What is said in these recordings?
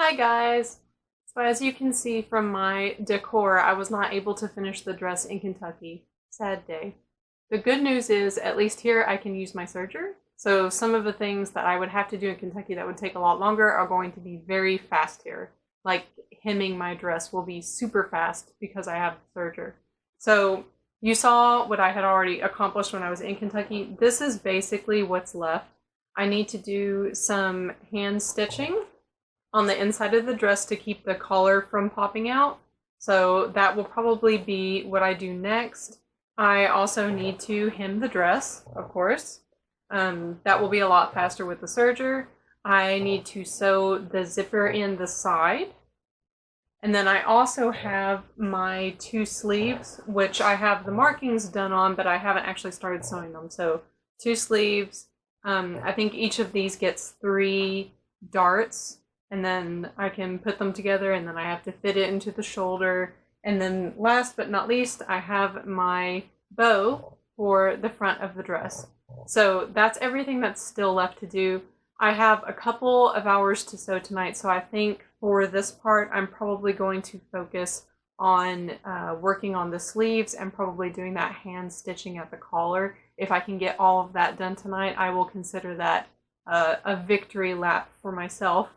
Hi guys! So as you can see from my decor, I was not able to finish the dress in Kentucky. Sad day. The good news is, at least here I can use my serger. So some of the things that I would have to do in Kentucky that would take a lot longer are going to be very fast here. Like hemming my dress will be super fast because I have the serger. So you saw what I had already accomplished when I was in Kentucky. This is basically what's left. I need to do some hand stitching on the inside of the dress to keep the collar from popping out. So that will probably be what I do next. I also need to hem the dress, of course. That will be a lot faster with the serger. I need to sew the zipper in the side. And then I also have my 2 sleeves, which I have the markings done on, but I haven't actually started sewing them. So 2 sleeves. I think each of these gets 3 darts, and then I can put them together, and then I have to fit it into the shoulder. And then last but not least, I have my bow for the front of the dress. So that's everything that's still left to do. I have a couple of hours to sew tonight, so I think for this part I'm probably going to focus on working on the sleeves and probably doing that hand stitching at the collar. If I can get all of that done tonight, I will consider that a victory lap for myself.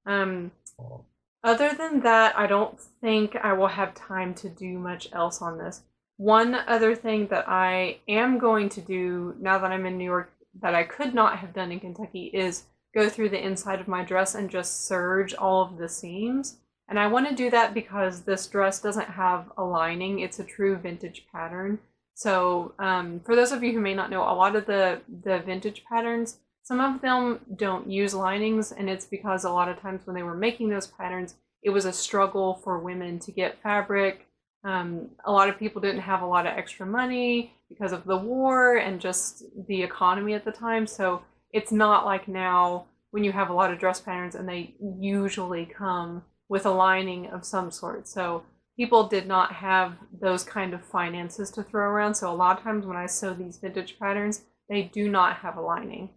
Other than that, I don't think I will have time to do much else on this. One other thing that I am going to do now that I'm in New York that I could not have done in Kentucky is go through the inside of my dress and just serge all of the seams. And I want to do that because this dress doesn't have a lining. It's a true vintage pattern. So for those of you who may not know, a lot of the vintage patterns, some of them don't use linings, and it's because a lot of times when they were making those patterns, it was a struggle for women to get fabric. A lot of people didn't have a lot of extra money because of the war and just the economy at the time. So it's not like now when you have a lot of dress patterns and they usually come with a lining of some sort. So people did not have those kind of finances to throw around. So a lot of times when I sew these vintage patterns, they do not have a lining.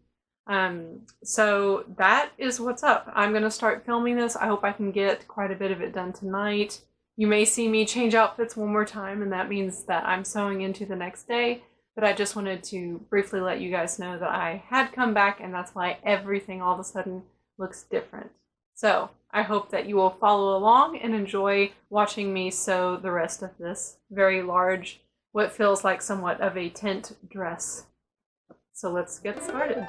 So that is what's up. I'm going to start filming this. I hope I can get quite a bit of it done tonight. You may see me change outfits one more time, and that means that I'm sewing into the next day. But I just wanted to briefly let you guys know that I had come back, and that's why everything all of a sudden looks different. So I hope that you will follow along and enjoy watching me sew the rest of this very large, what feels like somewhat of a tent dress. So let's get started.